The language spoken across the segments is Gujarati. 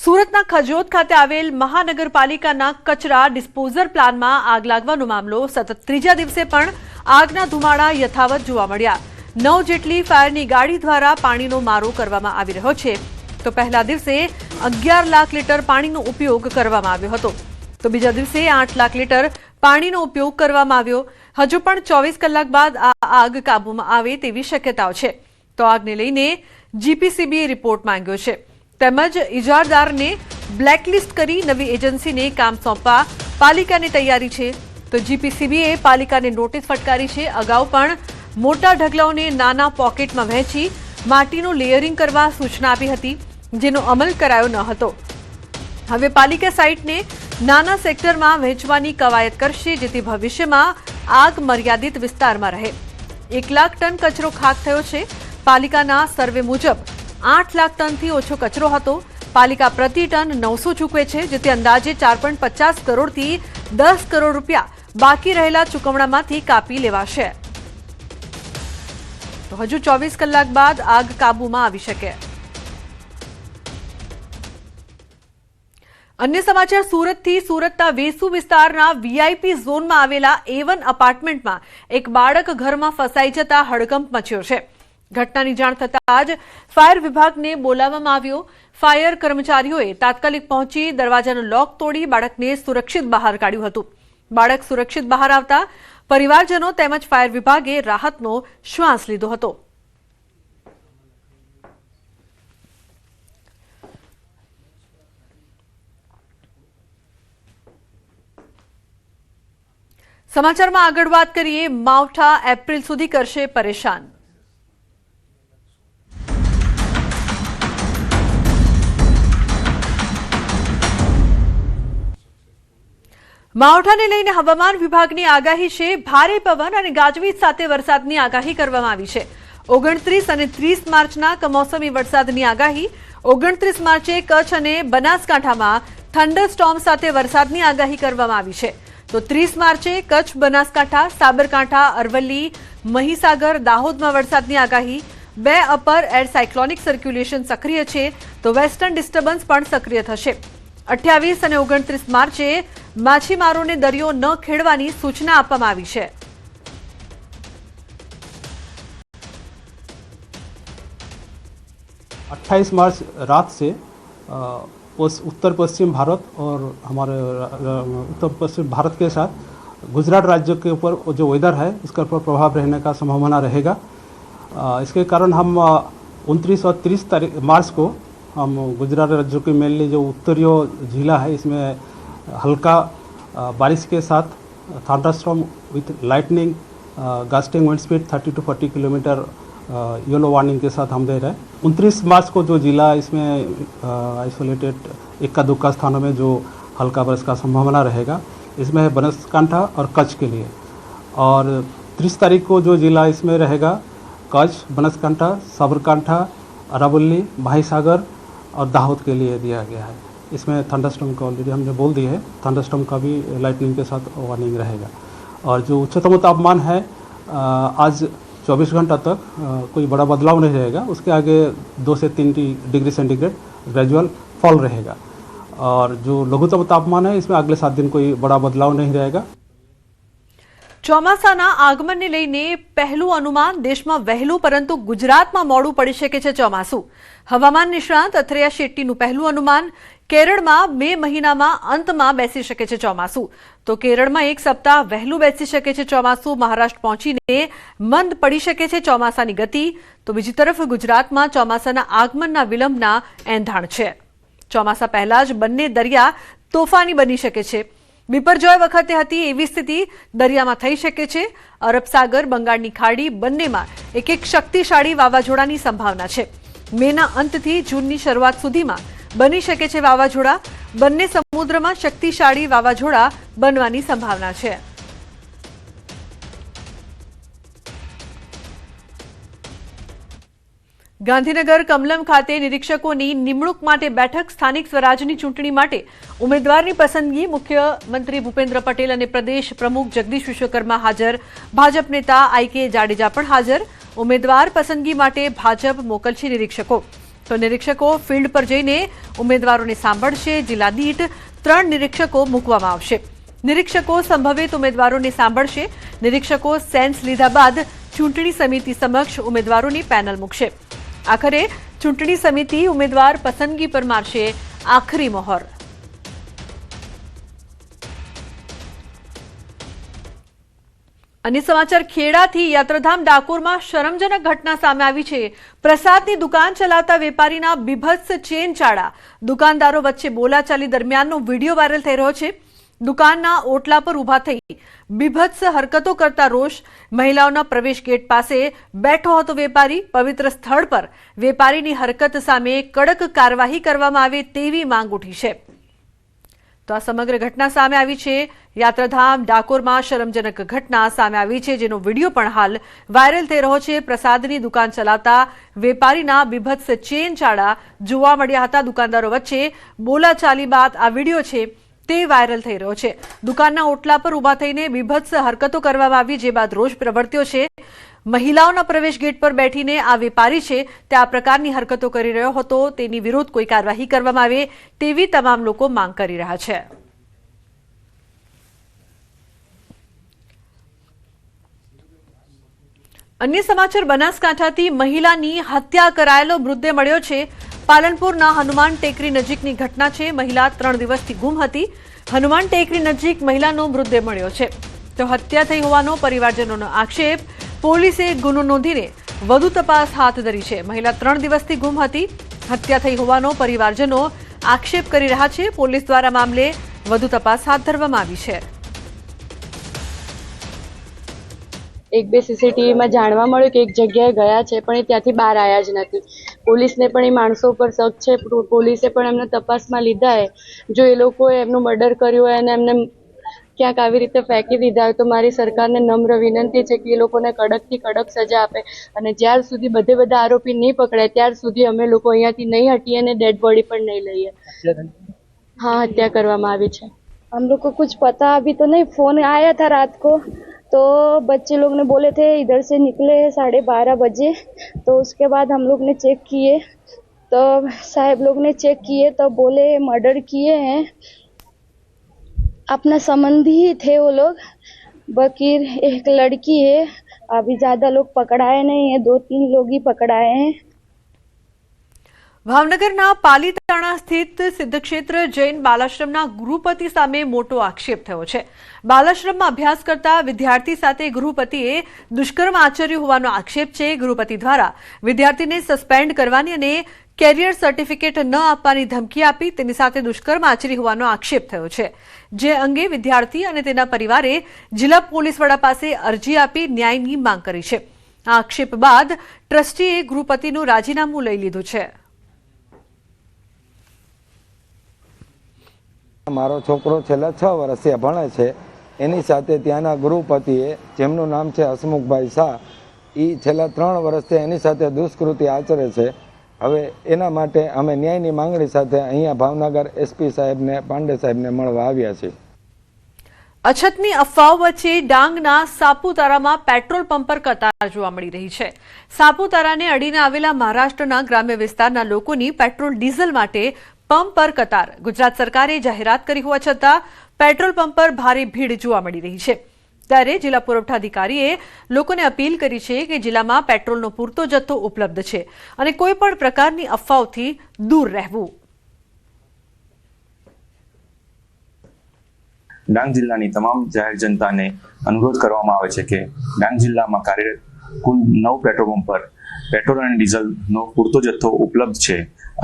સુરતના ખજોદ ખાતે આવેલ મહાનગરપાલિકાના કચરા ડિસ્પોઝલ પ્લાન્ટમાં આગ લાગવાનો મામલો સતત ત્રીજા દિવસે પણ આગના ધુમાડા યથાવત જોવા મળ્યા। 9 જેટલી ફાયરની ગાડી દ્વારા પાણીનો મારો કરવામાં આવી રહ્યો છે, તો પહેલા દિવસે 11 લાખ લીટર પાણીનો ઉપયોગ કરવામાં આવ્યો હતો, તો બીજા દિવસે 8 લાખ લીટર પાણીનો ઉપયોગ કરવામાં આવ્યો। હજુ પણ 24 કલાક બાદ આ આગ કાબૂમાં આવે તેવી શક્યતાઓ છે, તો આગને લઈને જીપીસીબીએ રિપોર્ટ માંગ્યો છે, તેમજ ઇજારદારને બ્લેકલિસ્ટ કરી નવી એજન્સીને કામ સોંપવા પાલિકાની તૈયારી છે। તો જીપીસીબીએ પાલિકાને નોટિસ ફટકારી છે। અગાઉ પણ મોટા ઢગલાઓને નાના પોકેટમાં વહેંચી માટીનું લેયરિંગ કરવા સૂચના આપી હતી, જેનો અમલ કરાયો ન હતો। હવે પાલિકા સાઇટને નાના સેક્ટરમાં વહેંચવાની કવાયત કરશે, જેથી ભવિષ્યમાં આગ મર્યાદિત વિસ્તારમાં રહે। 1 લાખ ટન કચરો ખાક થયો છે। પાલિકાના સર્વે મુજબ 8 લાખ ટનથી ઓછો કચરો હતો। પાલિકા પ્રતિ ટન 900 ચૂકવે છે, જેથી અંદાજે 4.50 કરોડથી 10 કરોડ રૂપિયા બાકી રહેલા ચૂકવણામાંથી કાપી લેવાશે। તો હજુ 24 કલાક બાદ આગ કાબૂમાં આવી શકે। અન્ય સમાચાર સુરતથી। સુરતના વેસુ વિસ્તારના વીઆઈપી ઝોનમાં આવેલા A1 અપાર્ટમેન્ટમાં એક બાળક ઘરમાં ફસાઈ જતા હડકંપ મચ્યો છે। ઘટનાની જાણ થતાં જ ફાયર વિભાગને બોલાવવામાં આવ્યો। ફાયર કર્મચારીઓએ તાત્કાલિક પહોંચી દરવાજાનો લોક તોડી બાળકને સુરક્ષિત બહાર કાઢ્યું હતું। બાળક સુરક્ષિત બહાર આવતા પરિવારજનો તેમજ ફાયર વિભાગે રાહતનો શ્વાસ લીધો હતો। સમાચારમાં આગળ વાત કરીએ। માવઠા એપ્રિલ સુધી કરશે પરેશાન। માવઠાને લઈને હવામાન વિભાગની આગાહી છે। ભારે પવન અને ગાજવીજ સાથે વરસાદની આગાહી કરવામાં આવી છે। 29 અને 30 માર્ચના કમોસમી વરસાદની આગાહી। 29 માર્ચે કચ્છ અને બનાસકાંઠામાં થંડરસ્ટોર્મ સાથે વરસાદની આગાહી કરવામાં આવી છે, તો 30 માર્ચે કચ્છ, બનાસકાંઠા, સાબરકાંઠા, અરવલ્લી, મહીસાગર, દાહોદમાં વરસાદની આગાહી। 2 અપર એર સાયક્લોનિક સર્ક્યુલેશન સક્રિય છે, તો વેસ્ટર્ન ડિસ્ટર્બન્સ પણ સક્રિય થશે। 28 અને 29 માર્ચે માછીમારોને દરિયો ન ખેડવાની સૂચના આપવામાં આવી છે। अट्ठाईस मार्च रात से उत्तर पश्चिम भारत और हमारे उत्तर पश्चिम भारत के साथ गुजरात राज्य के ऊपर जो वेदर है इसका ऊपर प्रभाव रहने का संभावना रहेगा। इसके कारण हम 29 और 30 मार्च को हम गुजरात राज्य के मेनली जो उत्तरीय जिला है इसमें हल्का बारिश के साथ thunderstorm with lightning gusting wind speed 30 to 40 kilometre yellow warning के साथ हम दे रहे हैं। 29 मार्च को जो जिला इसमें आइसोलेटेड इक्का दुक्का स्थानों में जो हल्का बारिश का संभावना रहेगा, इसमें है बनासकांठा और कच्छ के लिए। और 30 तारीख को जो जिला इसमें रहेगा कच्छ, बनासकांठा, साबरकांठा, अरावली, महासागर और दाहोद के लिए दिया गया है। इसमें थंडरस्टॉर्म का ऑलरेडी हमने बोल दिया है, थंडरस्टॉर्म का भी लाइटनिंग के साथ वार्निंग रहेगा। और जो उच्चतम तापमान है आज 24 घंटा तक कोई बड़ा बदलाव नहीं रहेगा। उसके आगे 2 से 3 डिग्री सेंटीग्रेड ग्रेजुअल फॉल रहेगा। और जो लघुत्तम तापमान है इसमें अगले 7 दिन कोई बड़ा बदलाव नहीं रहेगा। ચોમાસાના આગમનને લઈને પહેલું અનુમાન દેશમાં વહેલું પરંતુ ગુજરાતમાં મોડું પડી શકે છે ચોમાસું। હવામાન નિષ્ણાત અથરેયા શેટ્ટીનું પહેલું અનુમાન કેરળમાં મે મહિનામાં અંતમાં બેસી શકે છે ચોમાસું, તો કેરળમાં 1 સપ્તાહ વહેલું બેસી શકે છે ચોમાસું। મહારાષ્ટ્ર પહોંચીને મંદ પડી શકે છે ચોમાસાની ગતિ, તો બીજી તરફ ગુજરાતમાં ચોમાસાના આગમનના વિલંબના એંધાણ છે। ચોમાસા પહેલા જ બંને દરિયા તોફાની બની શકે છે। વિપર્જોય વખતે હતી એવી સ્થિતિ દરિયામાં થઈ શકે છે। અરબ સાગર, બંગાળની ખાડી બંનેમાં એક શક્તિશાળી વાવાઝોડાની સંભાવના છે। મેના અંતથી જૂનની શરૂઆત સુધીમાં બની શકે છે વાવાઝોડા। બંને સમુદ્રમાં શક્તિશાળી વાવાઝોડા બનવાની સંભાવના છે। ગાંધીનગર કમલમ ખાતે નિરીક્ષકોની નિમણૂક માટે બેઠક। સ્થાનિક સ્વરાજની ચૂંટણી માટે ઉમેદવારની પસંદગી। મુખ્યમંત્રી ભૂપેન્દ્ર પટેલ અને પ્રદેશ પ્રમુખ જગદીશ વિશ્વકર્મા હાજર। ભાજપ નેતા આઈ કે જાડેજા પણ હાજર। ઉમેદવાર પસંદગી માટે ભાજપ મોકલશે નિરીક્ષકો। તો નિરીક્ષકો ફિલ્ડ પર જઈને ઉમેદવારોને સાંભળશે. જિલ્લા દીઠ 3 નિરીક્ષકો મૂકવામાં આવશે. નિરીક્ષકો સંભવિત ઉમેદવારોને સાંભળશે. નિરીક્ષકો સેન્સ લીધા બાદ ચૂંટણી સમિતિ સમક્ષ ઉમેદવારોની પેનલ મૂકશે. આખરે ચૂંટણી સમિતિ ઉમેદવાર પસંદગી પર મારશે આખરી મહોર. અન્ય સમાચાર ખેડાથી યાત્રાધામ ડાકોરમાં શરમજનક ઘટના સામે આવી છે. પ્રસાદની દુકાન ચલાવતા વેપારીના બીભત્સ ચેન ચાળા. દુકાનદારો વચ્ચે બોલાચાલી દરમિયાનનો વિડીયો વાયરલ થઈ રહ્યો છે. દુકાનના ઓટલા પર ઊભા થઈ બીભત્સ હરકતો કરતા રોષ. મહિલાઓના પ્રવેશ ગેટ પાસે બેઠો હતો વેપારી. પવિત્ર સ્થળ પર વેપારીની હરકત સામે કડક કાર્યવાહી કરવામાં આવે તેવી માંગ ઉઠી છે. તો આ સમગ્ર ઘટના સામે આવી છે. યાત્રાધામ ડાકોરમાં શરમજનક ઘટના સામે આવી છે, જેનો વિડીયો પણ હાલ વાયરલ થઈ રહ્યો છે. પ્રસાદની દુકાન ચલાવતા વેપારીના બીભત્સ ચેન ચાળા જોવા મળ્યા હતા. દુકાનદારો વચ્ચે બોલાચાલી બાદ આ વિડીયો છે તે વાયરલ થઈ રહ્યો છે. દુકાનના ઓટલા પર ઊભા થઈને બીભત્સ હરકતો કરવામાં આવી, જે બાદ રોષ પ્રવર્ત્યો છે. મહિલાઓના પ્રવેશ ગેટ પર બેઠીને આ વેપારી છે તે આ પ્રકારની હરકતો કરી રહ્યો હતો. તેની વિરુદ્ધ કોઈ કાર્યવાહી કરવામાં આવે તેવી તમામ લોકો માંગ કરી રહ્યા છે. અન્ય સમાચાર બનાસકાંઠાથી મહિલાની હત્યા કરાયેલો મૃતદેહ મળ્યો છે. પાલનપુરના હનુમાન ટેકરી નજીકની ઘટના છે. મહિલા 3 દિવસથી ગુમ હતી. હનુમાન ટેકરી નજીક મહિલાનો મૃતદેહ મળ્યો છે. તો હત્યા થઈ હોવાનો પરિવારજનોનો આક્ષેપ. પોલીસે ગુનો નોંધીને વધુ તપાસ હાથ ધરી છે. મહિલા 3 દિવસથી ગુમ હતી. હત્યા થઈ હોવાનો પરિવારજનો આક્ષેપ કરી રહ્યા છે. પોલીસ દ્વારા મામલે વધુ તપાસ હાથ ધરવામાં આવી છે. એક બે સીસીટીવીમાં જાણવા મળ્યું કે એક જગ્યાએ ગયા છે, પણ એ ત્યાંથી બહાર આવ્યા જ નથી. પોલીસને પણ એ માણસો પર શક છે. પોલીસે પણ એમને તપાસમાં લીધા છે. જો એ લોકોએ એમનું મર્ડર કર્યું હોય અને એમને ક્યાંક આવી રીતે ફેંકી દીધા હોય તો મારી સરકારને નમ્ર વિનંતી છે કે એ લોકોને કડકથી કડક સજા આપે. અને જ્યાર સુધી બધા આરોપી નહીં પકડાય ત્યાર સુધી અમે લોકો અહીંયાથી નહીં હટીએ અને ડેડ બોડી પણ નહીં લઈએ. हाँ, हत्या કરવામાં આવી છે. हम लोग को कुछ पता अभी तो नहीं. फोन आया था रात को तो बच्चे लोग ने बोले थे इधर से निकले 12:30 बजे. तो उसके बाद हम लोग ने चेक किए तो साहब लोग ने चेक किए तो बोले मर्डर किए हैं. अपना संबंधी ही थे वो लोग. बकीर एक लड़की है. अभी ज्यादा लोग पकड़ाए नहीं है, 2-3 लोग ही पकड़ाए हैं. ભાવનગરના પાલીતાણા સ્થિત સિદ્ધક્ષેત્ર જૈન બાલાશ્રમના ગૃહપતિ સામે મોટો આક્ષેપ થયો છે. બાલાશ્રમમાં અભ્યાસ કરતા વિદ્યાર્થી સાથે ગૃહપતિએ દુષ્કર્મ આચર્યું હોવાનો આક્ષેપ છે. ગૃહપતિ દ્વારા વિદ્યાર્થીને સસ્પેન્ડ કરવાની અને કેરિયર સર્ટિફિકેટ ન આપવાની ધમકી આપી તેની સાથે દુષ્કર્મ આચરી હોવાનો આક્ષેપ થયો છે. જે અંગે વિદ્યાર્થી અને તેના પરિવારે જિલ્લા પોલીસ વડા પાસે અરજી આપી ન્યાયની માંગ કરી છે. આ આક્ષેપ બાદ ટ્રસ્ટીએ ગૃહપતિનું રાજીનામું લઈ લીધું છે. મારો છોકરો છેલ્લા 6 વર્ષથી ભણે છે. એની સાથે ત્યાંના ગૃહપતિએ, જેમનું નામ છે હસમુખભાઈ શાહ, એ છેલ્લા 3 વર્ષથી એની સાથે દુષ્કૃતિ આચરે છે. હવે એના માટે અમે ન્યાયની માંગણી સાથે અહીંયા ભાવનગર એસપી સાહેબને, પાંડે સાહેબને મળવા આવ્યા છીએ. અછતની અફવાઓ વચ્ચે ડાંગના સાપુતારામાં પેટ્રોલ પંપ પર કતાર જોવા મળી રહી છે. સાપુતારાને અડીને આવેલા મહારાષ્ટ્રના ગ્રામ્ય વિસ્તારના લોકોની પેટ્રોલ ડીઝલ માટે પંપ પર કતાર. ગુજરાત સરકારે જાહેરાત કરી હોવા છતાં પેટ્રોલ પંપ પર ભારે ભીડ જોવા મળી રહી છે. ત્યારે જિલ્લા પુરવઠા અધિકારીએ લોકોને અપીલ કરી છે કે જિલ્લામાં પેટ્રોલનો પૂરતો જથ્થો ઉપલબ્ધ છે અને કોઈ પણ પ્રકારની અફવાઓથી દૂર રહેવું. ડાંગ જિલ્લાની તમામ જાહેર જનતાને અનુરોધ કરવામાં આવે છે કે ડાંગ જિલ્લામાં કાર્યરત કુલ 9 પેટ્રોલ પંપ પર પેટ્રોલ અને ડીઝલનો પૂરતો જથ્થો ઉપલબ્ધ છે.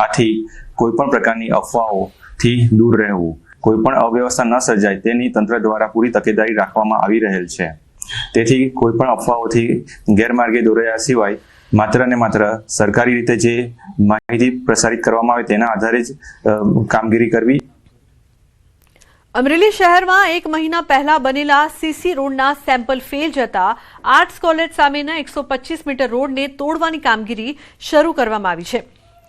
આથી કોઈ પણ પ્રકારની અફવાઓથી દૂર રહેવું, કોઈ પણ અવ્યવસ્થા ન સર્જાય તેની તંત્ર દ્વારા પૂરી તકેદારી રાખવામાં આવી રહેલ છે. તેથી કોઈ પણ અફવાઓથી ગેરમાર્ગે દોરાયા સિવાય માત્ર ને માત્ર સરકારી રીતે જે માહિતી પ્રસારિત કરવામાં આવે તેના આધારે જ કામગીરી કરવી. અમરેલી શહેરમાં 1 મહિના પહેલા બનેલા સીસી રોડના સેમ્પલ ફેલ જતા આર્ટ્સ કોલેજ સામેના 125 મીટર રોડને તોડવાની કામગીરી શરૂ કરવામાં આવી છે.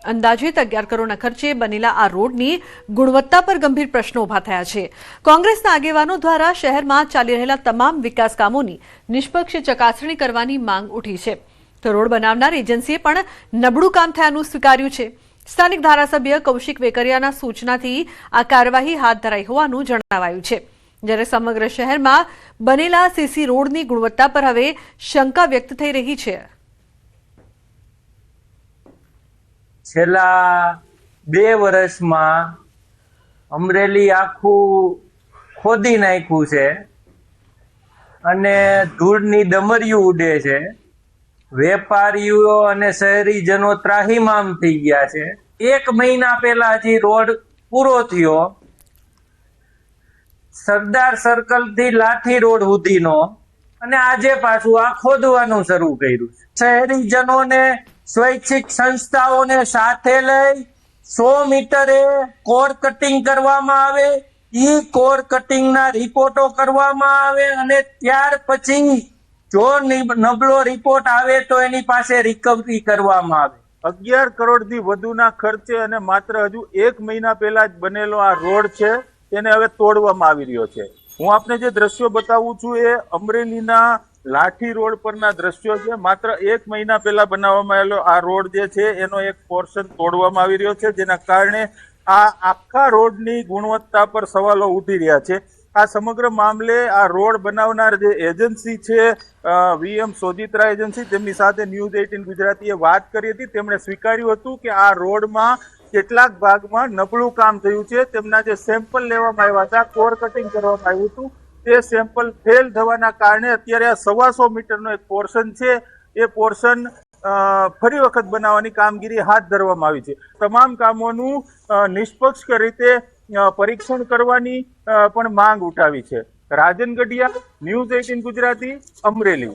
અંદાજિત 11 કરોડના ખર્ચે બનેલા આ રોડની ગુણવત્તા પર ગંભીર પ્રશ્નો ઉભા થયા છે. કોંગ્રેસના આગેવાનો દ્વારા શહેરમાં ચાલી રહેલા તમામ વિકાસ કામોની નિષ્પક્ષ ચકાસણી કરવાની માંગ ઉઠી છે. તો રોડ બનાવનાર એજન્સીએ પણ નબળું કામ થયાનું સ્વીકાર્યું છે. સ્થાનિક ધારાસભ્ય કૌશિક વેકરિયાના સૂચનાથી આ કાર્યવાહી હાથ ધરાઈ હોવાનું જણાવાયું છે, જ્યારે સમગ્ર શહેરમાં બનેલા સીસી રોડની ગુણવત્તા પર હવે શંકા વ્યક્ત થઈ રહી છે. છેલ્લા 2 વર્ષમાં અમરેલી આખું ખોદી નાખ્યું છે અને ધૂળની ડમરીયું ઉડે છે. વેપારીઓ અને શહેરીજનો ત્રાહિમામ થઈ ગયા છે. 1 મહિના પહેલા હજી રોડ પૂરો થયો, સરદાર સર્કલ થી લાઠી રોડ સુધીનો, અને આજે પાછું આ ખોદવાનું શરૂ કર્યું છે. શહેરીજનોને, સ્વૈચ્છિક સંસ્થાઓને સાથે લઈ 100 મીટરે કોર કટિંગ કરવામાં આવે, ઈ કોર કટિંગના રિપોર્ટો કરવામાં આવે, અને ત્યાર પછી જો નબળો રિપોર્ટ આવે તો એની પાસે રિકવરી કરવામાં આવે. 11 કરોડથી વધુના ખર્ચે અને માત્ર હજુ 1 મહિના પહેલા જ બનેલો આ રોડ છે તેને હવે તોડવામાં આવી રહ્યો છે. હું આપને જે દ્રશ્યો બતાવું છું એ અમરેલીના લાઠી રોડ પરના દ્રશ્યો છે. માત્ર 1 મહિના પહેલા બનાવવામાં આવેલો આ રોડ જે છે એનો એક પોર્શન તોડવામાં આવી રહ્યો છે, જેના કારણે આ આખા રોડની ગુણવત્તા પર સવાલો ઉઠી રહ્યા છે. આ સમગ્ર મામલે આ રોડ બનાવનાર જે એજન્સી છે VM સોજિત્રા એજન્સી, તેમની સાથે ન્યૂઝ 18 ગુજરાતીએ વાત કરી હતી. તેમણે સ્વીકાર્યું હતું કે આ રોડમાં કેટલાક ભાગમાં નબળું કામ થયું છે. તેમના જે સેમ્પલ લેવામાં આવ્યા હતા, કોર કટિંગ કરવામાં આવ્યું હતું, તે સેમ્પલ ફેલ થવાના કારણે અત્યારે આ 125 મીટરનો એક પોર્શન છે એ પોર્શન ફરી વખત બનાવવાની કામગીરી હાથ ધરવામાં આવી છે. તમામ કામોનું નિષ્પક્ષ રીતે પરીક્ષણ કરવાની પણ માંગ ઉઠાવી છે. રાજન ગઢિયા, ન્યૂઝ 18 ગુજરાતી, અમરેલી.